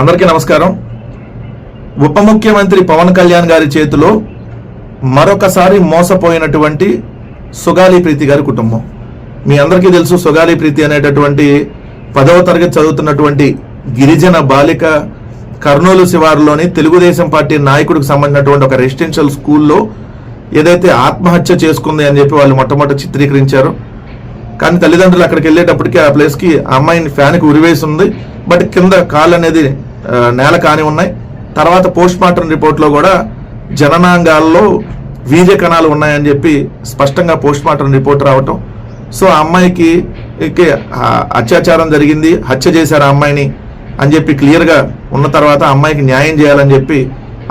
అందరికీ నమస్కారం. ఉప ముఖ్యమంత్రి పవన్ కళ్యాణ్ గారి చేతిలో మరొకసారి మోసపోయినటువంటి సుగాలి ప్రీతి గారి కుటుంబం. మీ అందరికీ తెలుసు, సుగాలి ప్రీతి అనేటటువంటి 10వ తరగతి చదువుతున్నటువంటి గిరిజన బాలిక కర్నూలు శివారులోని తెలుగుదేశం పార్టీ నాయకుడికి సంబంధించినటువంటి ఒక రెసిడెన్షియల్ స్కూల్లో ఏదైతే ఆత్మహత్య చేసుకుంది అని చెప్పి వాళ్ళు మొట్టమొదటి చిత్రీకరించారు. కానీ తల్లిదండ్రులు అక్కడికి వెళ్ళేటప్పటికి ఆ ప్లేస్కి ఆ అమ్మాయిని ఫ్యాన్కి ఉరివేసి ఉంది. బట్ కింద కాళ్ళు అనేది నేల కాని ఉన్నాయి. తర్వాత పోస్ట్ మార్టం రిపోర్ట్లో కూడా జననాంగాల్లో వీర్య కణాలు ఉన్నాయని చెప్పి స్పష్టంగా పోస్ట్ మార్టం రిపోర్ట్ రావటం. సో ఆ అమ్మాయికి అత్యాచారం జరిగింది, హత్య చేశారు ఆ అమ్మాయిని అని చెప్పి క్లియర్గా ఉన్న తర్వాత ఆ అమ్మాయికి న్యాయం చేయాలని చెప్పి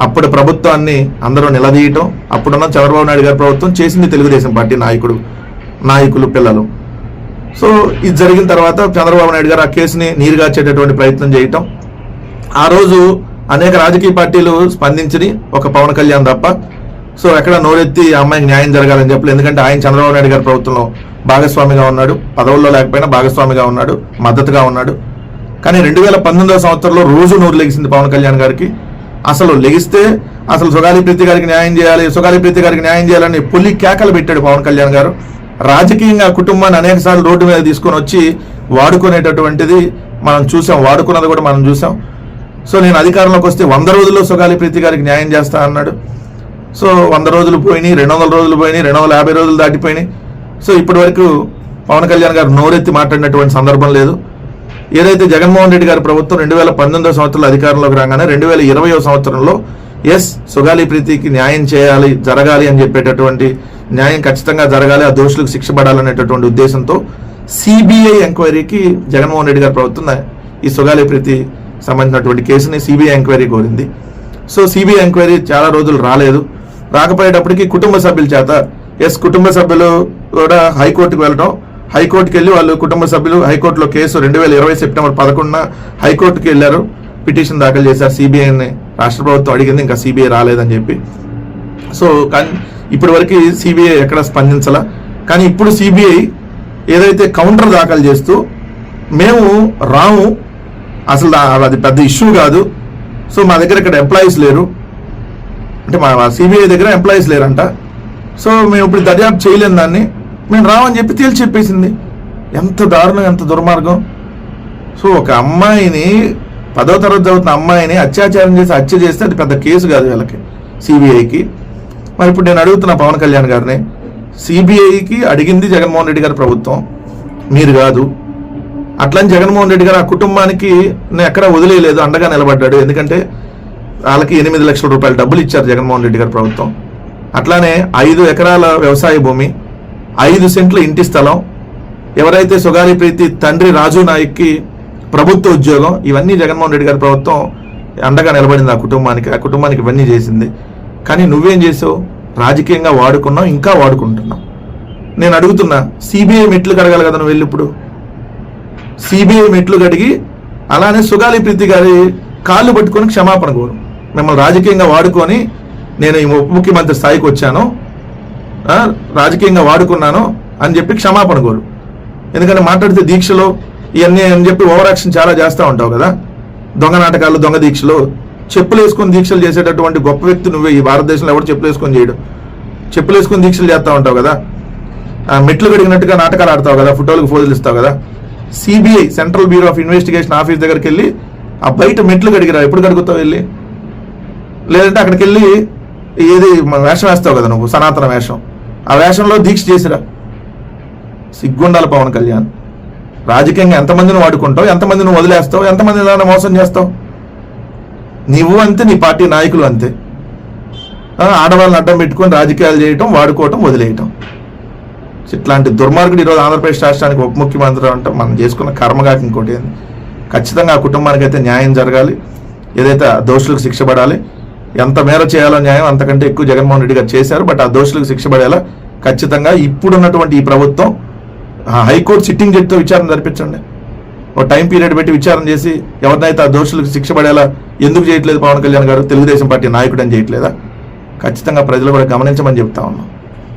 అప్పుడు ప్రభుత్వాన్ని అందరూ నిలదీయటం. అప్పుడున్న చంద్రబాబు నాయుడు గారి ప్రభుత్వం చేసింది తెలుగుదేశం పార్టీ నాయకులు పిల్లలు. సో ఇది జరిగిన తర్వాత చంద్రబాబు నాయుడు గారు ఆ కేసుని నీరుగార్చేటటువంటి ప్రయత్నం చేయటం. ఆ రోజు అనేక రాజకీయ పార్టీలు స్పందించి ఒక పవన్ కళ్యాణ్ తప్ప సో ఎక్కడ నోరెత్తి ఆ అమ్మాయికి న్యాయం జరగాలని చెప్పలేదు. ఎందుకంటే ఆయన చంద్రబాబు నాయుడు గారి ప్రభుత్వంలో భాగస్వామిగా ఉన్నాడు, పదవుల్లో లేకపోయినా భాగస్వామిగా ఉన్నాడు, మద్దతుగా ఉన్నాడు. కానీ 2019వ సంవత్సరంలో రోజు నోరు లెగిసింది పవన్ కళ్యాణ్ గారికి. అసలు లెగిస్తే అసలు సుగాలి ప్రీతి గారికి న్యాయం చేయాలని పులి కేకలు పెట్టాడు పవన్ కళ్యాణ్ గారు. రాజకీయంగా కుటుంబాన్ని అనేక సార్లు రోడ్డు మీద తీసుకొని వచ్చి వాడుకునేటటువంటిది మనం చూసాం, వాడుకున్నది కూడా మనం చూసాం. సో నేను అధికారంలోకి వస్తే 100 రోజుల్లో సుగాలి ప్రీతి గారికి న్యాయం చేస్తా అన్నాడు. సో 100 రోజులు పోయినాయి, 200 రోజులు పోయినాయి, 250 రోజులు దాటిపోయినాయి. సో ఇప్పటి వరకు పవన్ కళ్యాణ్ గారు నోరెత్తి మాట్లాడినటువంటి సందర్భం లేదు. ఏదైతే జగన్మోహన్ రెడ్డి గారి ప్రభుత్వం 2019వ సంవత్సరంలో అధికారంలోకి రాగానే 2020వ సంవత్సరంలో సుగాలి ప్రీతికి న్యాయం జరగాలి అని చెప్పేటటువంటి న్యాయం ఖచ్చితంగా జరగాలి, ఆ దోషులకు శిక్ష పడాలనేటటువంటి ఉద్దేశంతో సిబిఐ ఎంక్వైరీకి జగన్మోహన్ రెడ్డి గారి ప్రభుత్వం ఈ సుగాలి ప్రీతి సంబంధించినటువంటి కేసుని సిబిఐ ఎంక్వైరీ కోరింది. సో సిబిఐ ఎంక్వైరీ చాలా రోజులు రాకపోయేటప్పటికి కుటుంబ సభ్యుల చేత కుటుంబ సభ్యులు కూడా హైకోర్టుకు వెళ్ళడం, హైకోర్టుకి వెళ్ళి వాళ్ళు కుటుంబ సభ్యులు హైకోర్టులో కేసు 2020 సెప్టెంబర్ 11న హైకోర్టుకి వెళ్ళారు, పిటిషన్ దాఖలు చేశారు. సిబిఐని రాష్ట్ర ప్రభుత్వం అడిగింది, ఇంకా సిబిఐ రాలేదని చెప్పి. సో కానీ ఇప్పటి వరకు సిబిఐ ఎక్కడ స్పందించాల. కానీ ఇప్పుడు సిబిఐ ఏదైతే కౌంటర్ దాఖలు చేస్తూ మేము రాము, అసలు అది పెద్ద ఇష్యూ కాదు, సో మా దగ్గర ఇక్కడ ఎంప్లాయీస్ లేరు అంటే మా సిబిఐ దగ్గర ఎంప్లాయీస్ లేరంట, సో మేము ఇప్పుడు దర్యాప్తు చేయలేము, దాన్ని మేము రామని చెప్పి తేల్చి చెప్పేసింది. ఎంత దారుణం, ఎంత దుర్మార్గం. సో ఒక అమ్మాయిని 10వ తరగతి చదువుతున్న అమ్మాయిని అత్యాచారం చేసి హత్య చేస్తే అది పెద్ద కేసు కాదు వీళ్ళకి, సిబిఐకి. మరి ఇప్పుడు నేను అడుగుతున్నా పవన్ కళ్యాణ్ గారిని, సిబిఐకి అడిగింది జగన్మోహన్ రెడ్డి గారి ప్రభుత్వం, మీరు కాదు. అట్లని జగన్మోహన్ రెడ్డి గారు ఆ కుటుంబానికి ఎక్కడా వదిలేయలేదు, అండగా నిలబడ్డాడు. ఎందుకంటే వాళ్ళకి 8 లక్షల రూపాయలు డబ్బులు ఇచ్చారు జగన్మోహన్ రెడ్డి గారి ప్రభుత్వం. అట్లానే 5 ఎకరాల వ్యవసాయ భూమి, 5 సెంట్ల ఇంటి స్థలం, ఎవరైతే సుగాలి ప్రీతి తండ్రి రాజు నాయక్కి ప్రభుత్వ ఉద్యోగం, ఇవన్నీ జగన్మోహన్ రెడ్డి గారి ప్రభుత్వం అండగా నిలబడింది ఆ కుటుంబానికి ఇవన్నీ చేసింది. కానీ నువ్వేం చేసావు? రాజకీయంగా వాడుకున్నావు, ఇంకా వాడుకుంటున్నావు. నేను అడుగుతున్నా, సిబిఐ మెట్లు కడగాలి కదా నువ్వు వెళ్ళి. ఇప్పుడు సిబిఐ మెట్లు కడిగి అలానే సుగాలి ప్రీతి గారి కాళ్ళు పట్టుకొని క్షమాపణ కోరు. మిమ్మల్ని రాజకీయంగా వాడుకొని నేను ఈ ఉప ముఖ్యమంత్రి స్థాయికి వచ్చాను, రాజకీయంగా వాడుకున్నాను అని చెప్పి క్షమాపణ కోరు. ఎందుకంటే మాట్లాడితే దీక్షలో ఇవన్నీ అని చెప్పి ఓవర్ యాక్షన్ చాలా చేస్తూ ఉంటావు కదా, దొంగ నాటకాలు, దొంగ దీక్షలు, చెప్పులు వేసుకొని దీక్షలు చేసేటటువంటి గొప్ప వ్యక్తి నువ్వే. ఈ భారతదేశంలో ఎవరు చెప్పులు వేసుకొని చేయడు, చెప్పులు వేసుకొని దీక్షలు చేస్తూ ఉంటావు కదా, మెట్లు కడిగినట్టుగా నాటకాలు ఆడతావు కదా, ఫోటోలకు ఫోజులు ఇస్తావు కదా. CBI central bureau of investigation office దగ్గరికి వెళ్ళి ఆ బయట మెట్లు కడిగిరా, ఎప్పుడు కడుగుతావు వెళ్ళి? లేదంటే అక్కడికి వెళ్ళి ఏది వేషం వేస్తావు కదా నువ్వు, సనాతన వేషం, ఆ వేషంలో దీక్ష చేసిరా. సిగ్గుండాలి పవన్ కళ్యాణ్. రాజకీయంగా ఎంతమందిని వాడుకుంటావు, ఎంతమందిని వదిలేస్తావు, ఎంతమంది ఏదైనా మోసం చేస్తావు. నువ్వు అంతే, నీ పార్టీ నాయకులు అంతే. ఆడవాళ్ళని అడ్డం పెట్టుకొని రాజకీయాలు చేయటం, వాడుకోవటం, వదిలేయటం. ఇట్లాంటి దుర్మార్గుడు ఈరోజు ఆంధ్రప్రదేశ్ రాష్ట్రానికి ఉప ముఖ్యమంత్రి అంటే మనం చేసుకున్న కర్మగాకి ఇంకోటి ఏంది. ఖచ్చితంగా ఆ కుటుంబానికి అయితే న్యాయం జరగాలి, ఏదైతే దోషులకు శిక్ష పడాలి. ఎంత మేర చేయాలో న్యాయం అంతకంటే ఎక్కువ జగన్మోహన్ రెడ్డి గారు చేశారు. బట్ ఆ దోషులకు శిక్ష పడేలా ఖచ్చితంగా ఇప్పుడున్నటువంటి ఈ ప్రభుత్వం హైకోర్టు సిట్టింగ్ జడ్జితో విచారణ జరిపించండి. ఒక టైం పీరియడ్ పెట్టి విచారణ చేసి ఎవరినైతే ఆ దోషులకు శిక్ష పడేలా ఎందుకు చేయట్లేదు పవన్ కళ్యాణ్ గారు, తెలుగుదేశం పార్టీ నాయకుడు అని చేయట్లేదా? ఖచ్చితంగా ప్రజలు కూడా గమనించమని చెప్తా ఉన్నాం.